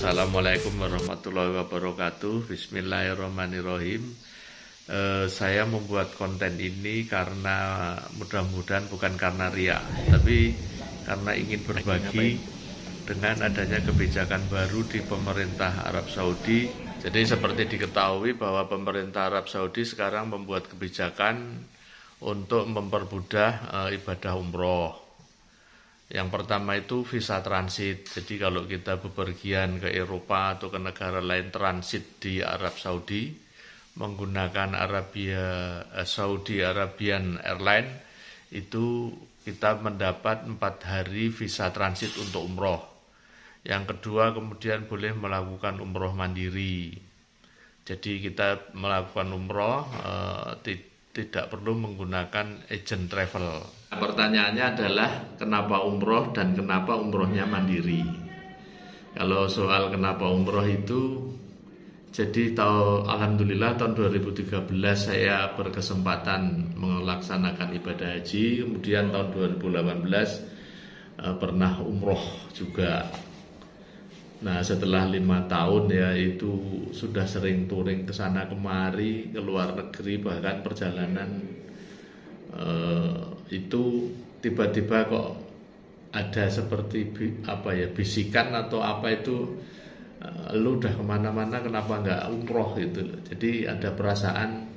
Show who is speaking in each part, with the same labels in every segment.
Speaker 1: Assalamualaikum warahmatullahi wabarakatuh. Bismillahirrahmanirrahim. Saya membuat konten ini karena mudah-mudahan bukan karena ria, tapi karena ingin berbagi dengan adanya kebijakan baru di pemerintah Arab Saudi. Jadi seperti diketahui bahwa pemerintah Arab Saudi sekarang membuat kebijakan untuk mempermudah ibadah umroh. Yang pertama itu visa transit. Jadi kalau kita bepergian ke Eropa atau ke negara lain transit di Arab Saudi menggunakan Saudi Arabian Airlines, itu kita mendapat 4 hari visa transit untuk umroh. Yang kedua kemudian boleh melakukan umroh mandiri. Jadi kita melakukan umroh tidak perlu menggunakan agent travel. Pertanyaannya adalah kenapa umroh dan kenapa umrohnya mandiri. Kalau soal kenapa umroh itu, jadi alhamdulillah tahun 2013 saya berkesempatan melaksanakan ibadah haji. Kemudian tahun 2018 pernah umroh juga. Nah setelah 5 tahun ya itu sudah sering touring ke sana kemari, ke luar negeri, bahkan perjalanan itu tiba-tiba kok ada seperti bisikan atau apa itu, lu udah kemana-mana kenapa nggak umroh gitu. Jadi ada perasaan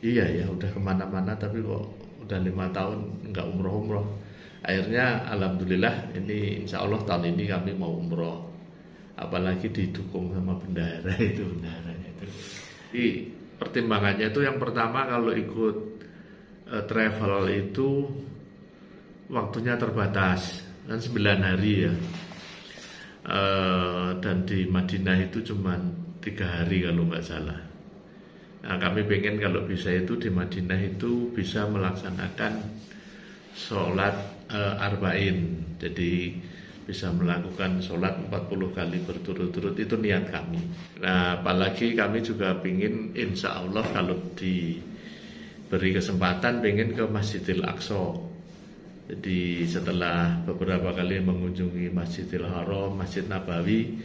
Speaker 1: iya ya udah kemana-mana tapi kok udah 5 tahun nggak umroh. Akhirnya alhamdulillah ini insya Allah tahun ini kami mau umroh. Apalagi didukung sama bendahara itu. Jadi pertimbangannya itu yang pertama kalau ikut travel itu waktunya terbatas, kan 9 hari ya. Dan di Madinah itu cuma 3 hari kalau nggak salah. Nah kami pengen kalau bisa itu di Madinah itu bisa melaksanakan sholat arba'in. Jadi bisa melakukan sholat 40 kali berturut-turut, itu niat kami. Nah apalagi kami juga ingin insya Allah kalau diberi kesempatan pengen ke Masjidil Aqsa. Jadi setelah beberapa kali mengunjungi Masjidil Haram, Masjid Nabawi,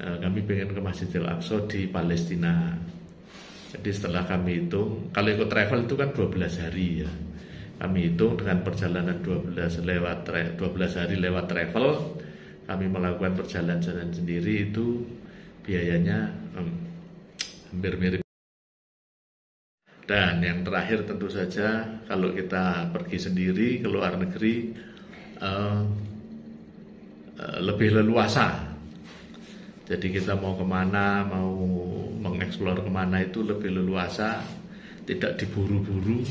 Speaker 1: kami pengen ke Masjidil Aqsa di Palestina. Jadi setelah kami hitung, kalau ikut travel itu kan 12 hari ya. Kami hitung dengan perjalanan 12 hari lewat travel, kami melakukan perjalanan sendiri itu biayanya hampir mirip. Dan yang terakhir tentu saja kalau kita pergi sendiri ke luar negeri lebih leluasa. Jadi kita mau kemana, mau mengeksplor kemana itu lebih leluasa, tidak diburu-buru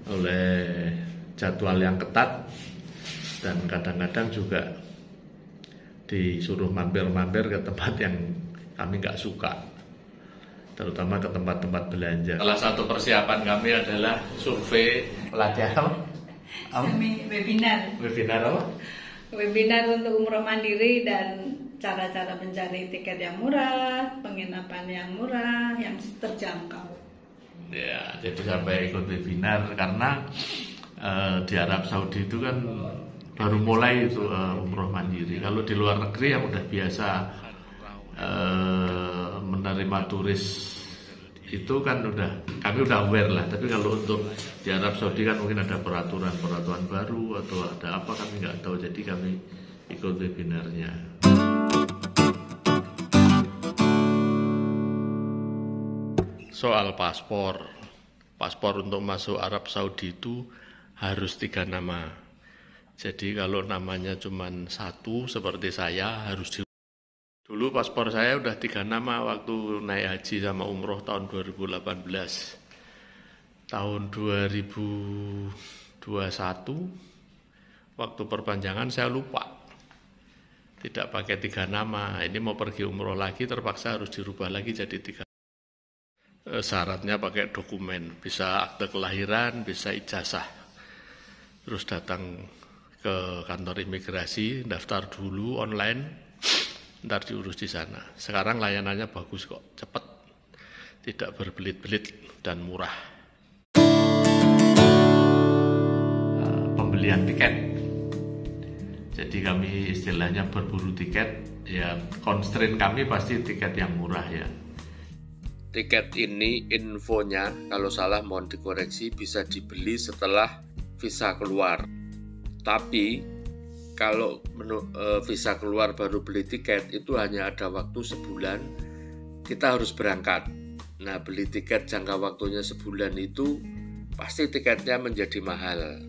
Speaker 1: oleh jadwal yang ketat, dan kadang-kadang juga disuruh mampir-mampir ke tempat yang kami nggak suka, terutama ke tempat-tempat belanja. Salah satu persiapan kami adalah survei pelatihan webinar apa?
Speaker 2: Webinar untuk umroh mandiri dan cara-cara mencari tiket yang murah, penginapan yang murah, yang terjangkau.
Speaker 1: Ya, jadi sampai ikut webinar karena di Arab Saudi itu kan baru mulai itu umroh mandiri. Kalau di luar negeri yang udah biasa menerima turis itu kan kami udah aware lah. Tapi kalau untuk di Arab Saudi kan mungkin ada peraturan baru atau ada apa kami nggak tahu. Jadi kami ikut webinarnya. Soal paspor untuk masuk Arab Saudi itu harus 3 nama. Jadi kalau namanya cuma 1 seperti saya harus dulu paspor saya udah 3 nama waktu naik haji sama umroh tahun 2018. Tahun 2021 waktu perpanjangan saya lupa, tidak pakai 3 nama. Ini mau pergi umroh lagi terpaksa harus dirubah lagi jadi 3. Syaratnya pakai dokumen, bisa akte kelahiran, bisa ijazah. Terus datang ke kantor imigrasi, daftar dulu online, ntar diurus di sana. Sekarang layanannya bagus kok, cepat, tidak berbelit-belit dan murah. Pembelian tiket Jadi kami istilahnya berburu tiket, ya constraint kami pasti tiket yang murah ya.
Speaker 3: Tiket ini infonya kalau salah mohon dikoreksi, bisa dibeli setelah visa keluar. Tapi kalau visa keluar baru beli tiket itu hanya ada waktu sebulan, kita harus berangkat. Nah, beli tiket jangka waktunya sebulan itu pasti tiketnya menjadi mahal.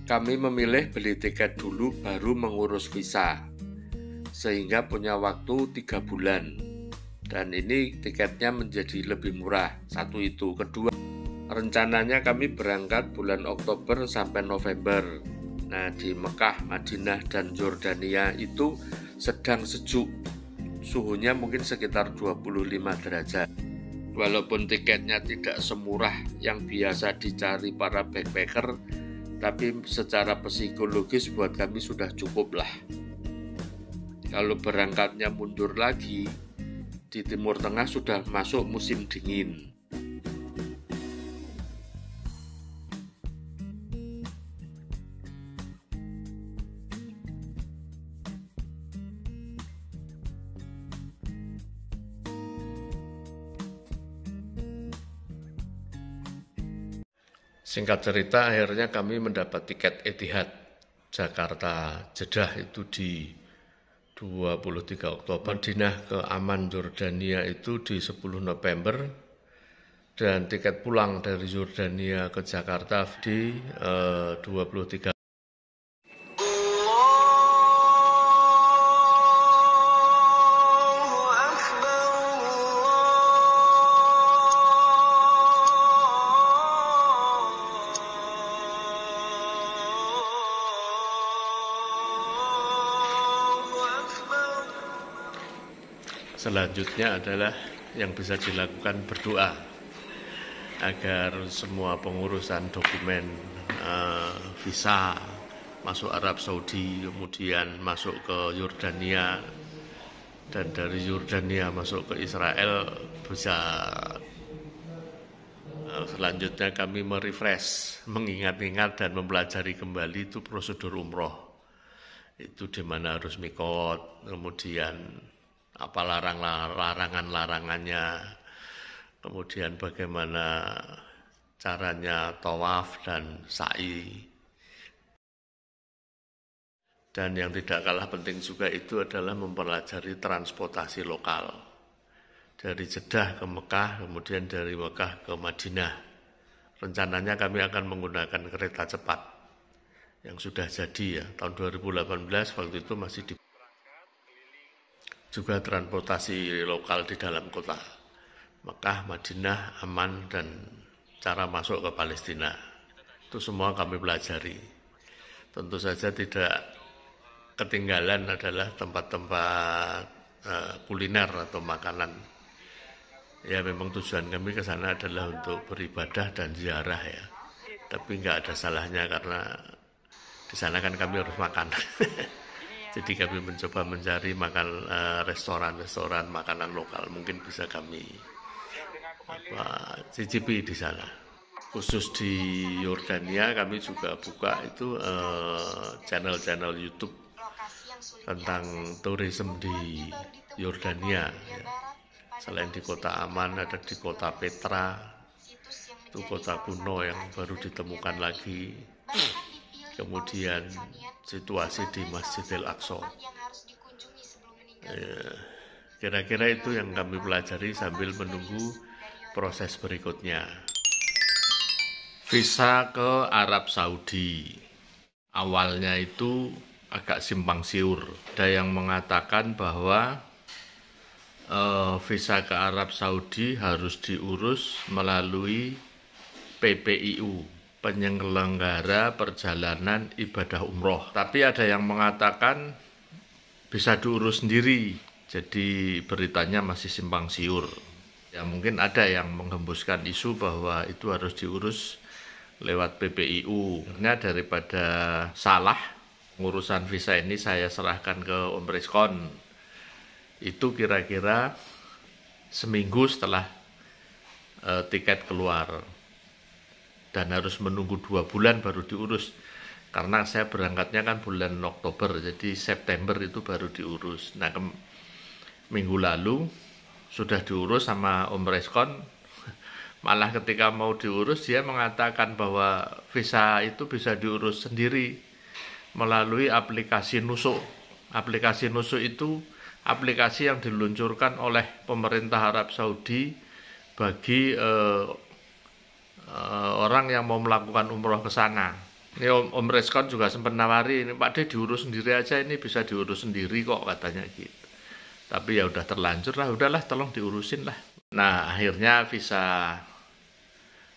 Speaker 3: Kami memilih beli tiket dulu baru mengurus visa, sehingga punya waktu 3 bulan. Dan ini tiketnya menjadi lebih murah, satu itu. Kedua, rencananya kami berangkat bulan Oktober sampai November. Nah, di Mekah, Madinah, dan Yordania itu sedang sejuk. Suhunya mungkin sekitar 25 derajat. Walaupun tiketnya tidak semurah yang biasa dicari para backpacker, tapi secara psikologis buat kami sudah cukup lah. Kalau berangkatnya mundur lagi, di Timur Tengah sudah masuk musim dingin.
Speaker 1: Singkat cerita, akhirnya kami mendapat tiket Etihad Jakarta Jeddah itu di 23 Oktober. Madinah ke Amman Yordania itu di 10 November. Dan tiket pulang dari Yordania ke Jakarta di 23. Selanjutnya adalah yang bisa dilakukan berdoa agar semua pengurusan dokumen visa masuk Arab Saudi, kemudian masuk ke Yordania, dan dari Yordania masuk ke Israel bisa. Selanjutnya kami merefresh, mengingat-ingat dan mempelajari kembali itu prosedur umroh. Itu di mana harus mikot, kemudian apa larangan-larangannya, kemudian bagaimana caranya tawaf dan sa'i. Dan yang tidak kalah penting juga itu adalah mempelajari transportasi lokal. Dari Jeddah ke Mekah, kemudian dari Mekah ke Madinah. Rencananya kami akan menggunakan kereta cepat yang sudah jadi ya. Tahun 2018 waktu itu masih di juga transportasi lokal di dalam kota Mekah, Madinah, Amman, dan cara masuk ke Palestina. Itu semua kami pelajari. Tentu saja tidak ketinggalan adalah tempat-tempat kuliner atau makanan. Ya memang tujuan kami ke sana adalah untuk beribadah dan ziarah ya. Tapi nggak ada salahnya karena di sana kan kami harus makan. Jadi kami mencoba mencari restoran-restoran makanan lokal, mungkin bisa kami cicipi di sana. Khusus di Yordania kami juga buka itu channel-channel YouTube tentang tourism di Yordania. Ya. Selain di kota Amman, ada di kota Petra, itu kota kuno yang baru ditemukan lagi. Kemudian situasi di Masjidil Aqsa. Kira-kira itu yang kami pelajari sambil menunggu proses berikutnya. Visa ke Arab Saudi. Awalnya itu agak simpang siur. Ada yang mengatakan bahwa visa ke Arab Saudi harus diurus melalui PPIU, penyelenggara perjalanan ibadah umroh. Tapi ada yang mengatakan bisa diurus sendiri, jadi beritanya masih simpang siur. Ya mungkin ada yang menghembuskan isu bahwa itu harus diurus lewat PPIU. Karena daripada salah, urusan visa ini saya serahkan ke Om Riskon. Itu kira-kira seminggu setelah tiket keluar. Dan harus menunggu 2 bulan baru diurus. Karena saya berangkatnya kan bulan Oktober, jadi September itu baru diurus. Nah, minggu lalu sudah diurus sama Om Reskon. Malah ketika mau diurus dia mengatakan bahwa visa itu bisa diurus sendiri melalui aplikasi Nusuk. Aplikasi Nusuk itu aplikasi yang diluncurkan oleh pemerintah Arab Saudi bagi orang yang mau melakukan umroh ke sana. Ini Om Reskon juga sempat nawari, ini Pak De diurus sendiri aja, ini bisa diurus sendiri kok katanya gitu. Tapi ya udah terlanjur lah, udahlah tolong diurusin lah. Nah akhirnya visa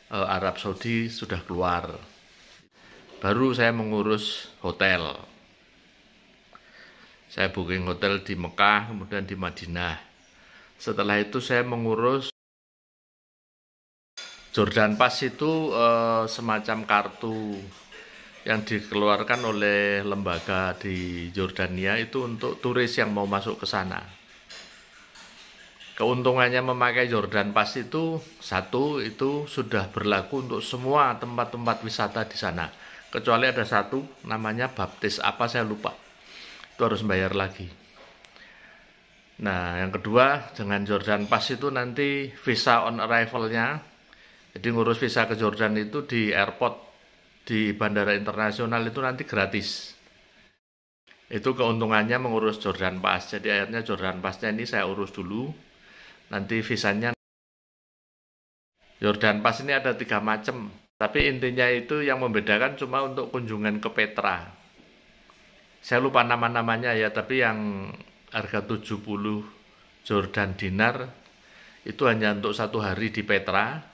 Speaker 1: Arab Saudi sudah keluar. Baru saya mengurus hotel. Saya booking hotel di Mekah, kemudian di Madinah. Setelah itu saya mengurus Jordan Pass itu semacam kartu yang dikeluarkan oleh lembaga di Jordania itu untuk turis yang mau masuk ke sana. Keuntungannya memakai Jordan Pass itu, satu, itu sudah berlaku untuk semua tempat-tempat wisata di sana. Kecuali ada satu, namanya baptis, apa saya lupa. Itu harus bayar lagi. Nah, yang kedua, dengan Jordan Pass itu nanti visa on arrival-nya, jadi ngurus visa ke Jordan itu di airport, di bandara internasional itu nanti gratis. Itu keuntungannya mengurus Jordan Pass. Jadi akhirnya Jordan Pass-nya ini saya urus dulu. Nanti visanya. Jordan Pass ini ada 3 macam. Tapi intinya itu yang membedakan cuma untuk kunjungan ke Petra. Saya lupa nama-namanya ya, tapi yang harga 70 Jordan dinar itu hanya untuk 1 hari di Petra.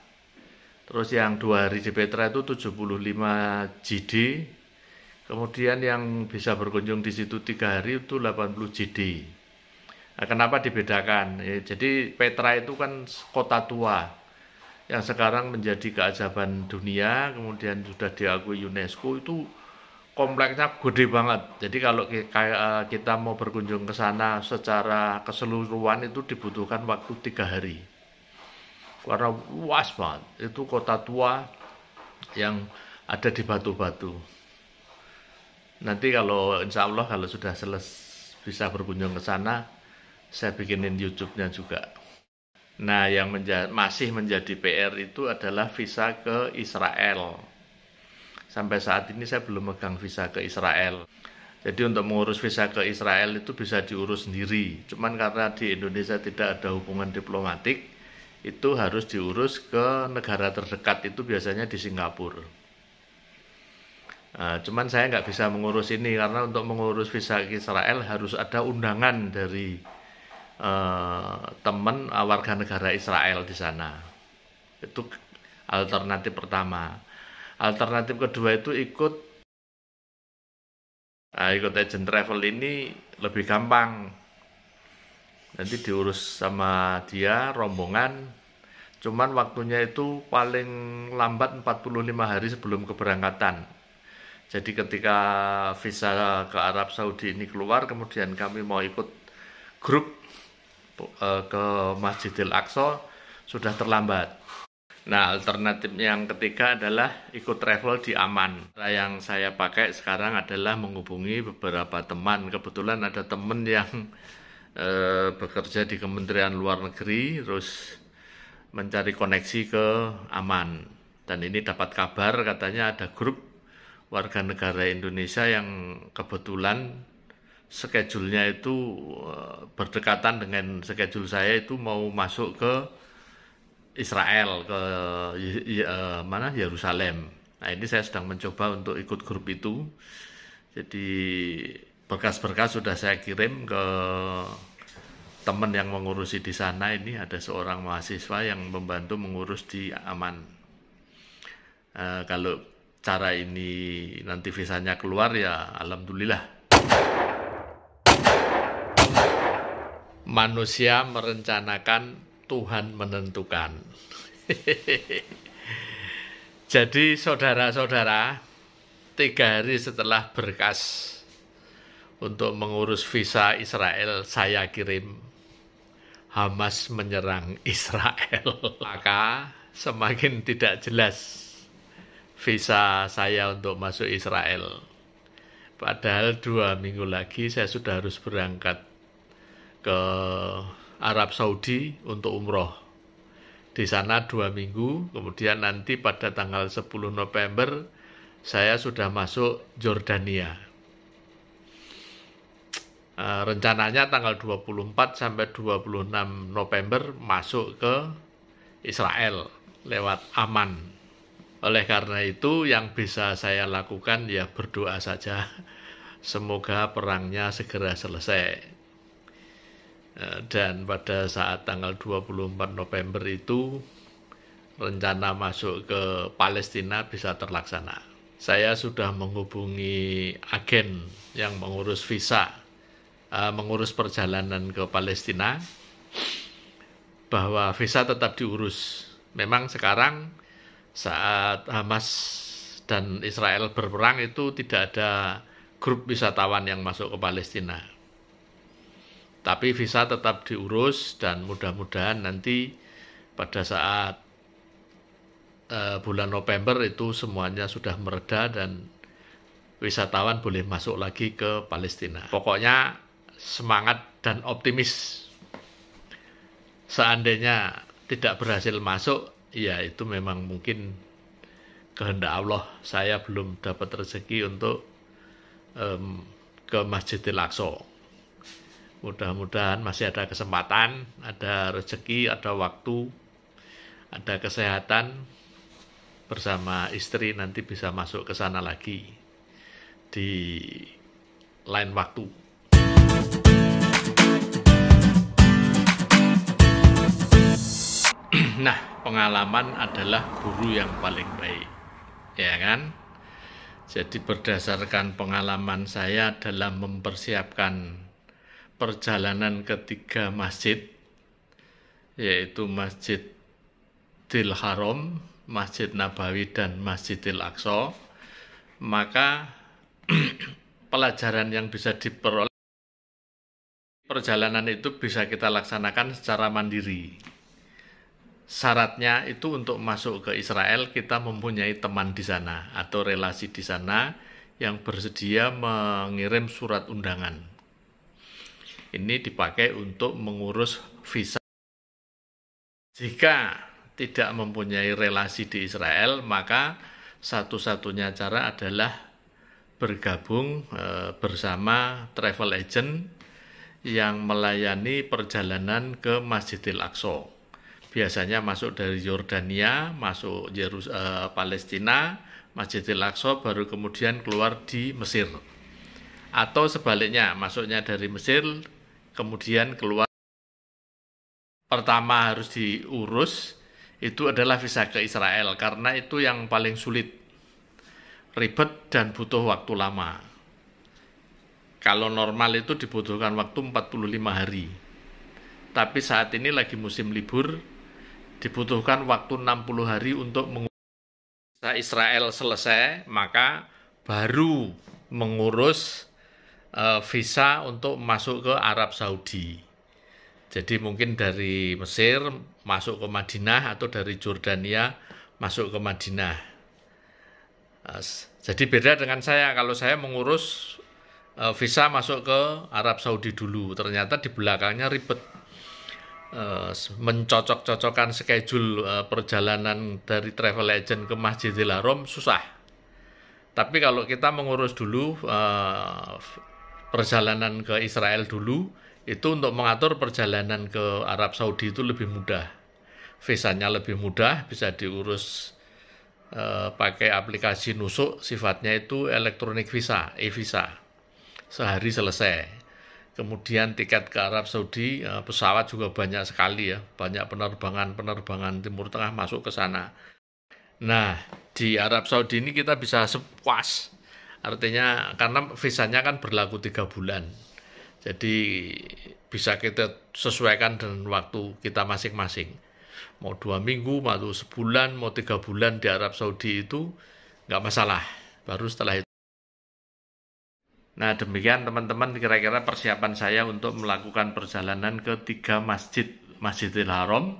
Speaker 1: Terus yang 2 hari di Petra itu 75 GD. Kemudian yang bisa berkunjung di situ 3 hari itu 80 GD. Nah, kenapa dibedakan? Jadi Petra itu kan kota tua yang sekarang menjadi keajaban dunia, kemudian sudah diakui UNESCO. Itu kompleksnya gede banget. Jadi kalau kita mau berkunjung ke sana secara keseluruhan itu dibutuhkan waktu 3 hari. Karena luas banget, itu kota tua yang ada di batu-batu. Nanti kalau insya Allah kalau sudah bisa berkunjung ke sana, saya bikinin YouTube-nya juga. Nah, yang masih menjadi PR itu adalah visa ke Israel. Sampai saat ini saya belum megang visa ke Israel. Jadi untuk mengurus visa ke Israel itu bisa diurus sendiri. Cuman karena di Indonesia tidak ada hubungan diplomatik, itu harus diurus ke negara terdekat, itu biasanya di Singapura. Nah, cuman saya nggak bisa mengurus ini karena untuk mengurus visa ke Israel harus ada undangan dari teman warga negara Israel di sana. Itu alternatif pertama. Alternatif kedua itu ikut agent travel ini lebih gampang. Nanti diurus sama dia rombongan, cuman waktunya itu paling lambat 45 hari sebelum keberangkatan. Jadi ketika visa ke Arab Saudi ini keluar, kemudian kami mau ikut grup ke Masjidil Aqsa, sudah terlambat. Nah, alternatif yang ketiga adalah ikut travel di Aman. Yang saya pakai sekarang adalah menghubungi beberapa teman. Kebetulan ada teman yang bekerja di Kementerian Luar Negeri, terus mencari koneksi ke Aman. Dan ini dapat kabar katanya ada grup warga negara Indonesia yang kebetulan schedule-nya itu berdekatan dengan schedule saya, itu mau masuk ke Israel, ke Yerusalem. Nah, ini saya sedang mencoba untuk ikut grup itu. Jadi berkas-berkas sudah saya kirim ke teman yang mengurusi di sana. Ini ada seorang mahasiswa yang membantu mengurus di Aman. Kalau cara ini nanti visanya keluar ya alhamdulillah. Manusia merencanakan, Tuhan menentukan. Jadi saudara-saudara, 3 hari setelah berkas untuk mengurus visa Israel saya kirim, Hamas menyerang Israel. Maka semakin tidak jelas visa saya untuk masuk Israel. Padahal 2 minggu lagi saya sudah harus berangkat ke Arab Saudi untuk umroh. Di sana 2 minggu, kemudian nanti pada tanggal 10 November saya sudah masuk Jordania. Rencananya tanggal 24 sampai 26 November masuk ke Israel lewat Amman. Oleh karena itu yang bisa saya lakukan ya berdoa saja. Semoga perangnya segera selesai. Dan pada saat tanggal 24 November itu rencana masuk ke Palestina bisa terlaksana. Saya sudah menghubungi agen yang mengurus visa, mengurus perjalanan ke Palestina, bahwa visa tetap diurus. Memang sekarang saat Hamas dan Israel berperang itu tidak ada grup wisatawan yang masuk ke Palestina. Tapi visa tetap diurus dan mudah-mudahan nanti pada saat bulan November itu semuanya sudah mereda dan wisatawan boleh masuk lagi ke Palestina. Pokoknya semangat dan optimis. Seandainya tidak berhasil masuk, ya itu memang mungkin kehendak Allah. Saya belum dapat rezeki untuk ke Masjidil Aqsa. Mudah-mudahan masih ada kesempatan, ada rezeki, ada waktu, ada kesehatan, bersama istri nanti bisa masuk ke sana lagi di lain waktu. Nah, pengalaman adalah guru yang paling baik, ya kan? Jadi berdasarkan pengalaman saya dalam mempersiapkan perjalanan ke 3 masjid, yaitu Masjidil Haram, Masjid Nabawi, dan Masjidil Aqsa, maka pelajaran yang bisa diperoleh perjalanan itu bisa kita laksanakan secara mandiri. Syaratnya itu untuk masuk ke Israel kita mempunyai teman di sana atau relasi di sana yang bersedia mengirim surat undangan. Ini dipakai untuk mengurus visa. Jika tidak mempunyai relasi di Israel, maka satu-satunya cara adalah bergabung bersama travel agent yang melayani perjalanan ke Masjidil Aqsa. Biasanya masuk dari Yordania, masuk Palestina, Masjidil Aqsa, baru kemudian keluar di Mesir. Atau sebaliknya, masuknya dari Mesir, kemudian keluar. Pertama harus diurus, itu adalah visa ke Israel, karena itu yang paling sulit, ribet, dan butuh waktu lama. Kalau normal itu dibutuhkan waktu 45 hari. Tapi saat ini lagi musim libur, dibutuhkan waktu 60 hari untuk mengurus visa Israel selesai, maka baru mengurus visa untuk masuk ke Arab Saudi. Jadi mungkin dari Mesir masuk ke Madinah atau dari Jordania masuk ke Madinah. Jadi beda dengan saya, kalau saya mengurus visa masuk ke Arab Saudi dulu, ternyata di belakangnya ribet. Mencocok-cocokkan schedule perjalanan dari travel agent ke Masjidil Haram susah. Tapi kalau kita mengurus dulu perjalanan ke Israel dulu, itu untuk mengatur perjalanan ke Arab Saudi itu lebih mudah. Visanya lebih mudah, bisa diurus pakai aplikasi Nusuk, sifatnya itu elektronik visa, e-visa. Sehari selesai. Kemudian tiket ke Arab Saudi, pesawat juga banyak sekali ya, banyak penerbangan Timur Tengah masuk ke sana. Nah, di Arab Saudi ini kita bisa sepuas. Artinya karena visanya kan berlaku 3 bulan. Jadi bisa kita sesuaikan dengan waktu kita masing-masing. Mau 2 minggu, mau sebulan, mau 3 bulan di Arab Saudi itu nggak masalah. Baru setelah itu. Nah, demikian teman-teman kira-kira persiapan saya untuk melakukan perjalanan ke 3 masjid, Masjidil Haram,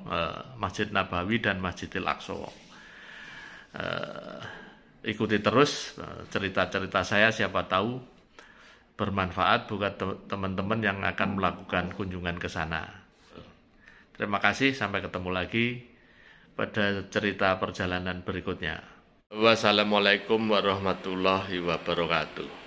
Speaker 1: Masjid Nabawi, dan Masjidil Aqsa. Ikuti terus cerita-cerita saya, siapa tahu bermanfaat buat teman-teman yang akan melakukan kunjungan ke sana. Terima kasih, sampai ketemu lagi pada cerita perjalanan berikutnya. Wassalamualaikum warahmatullahi wabarakatuh.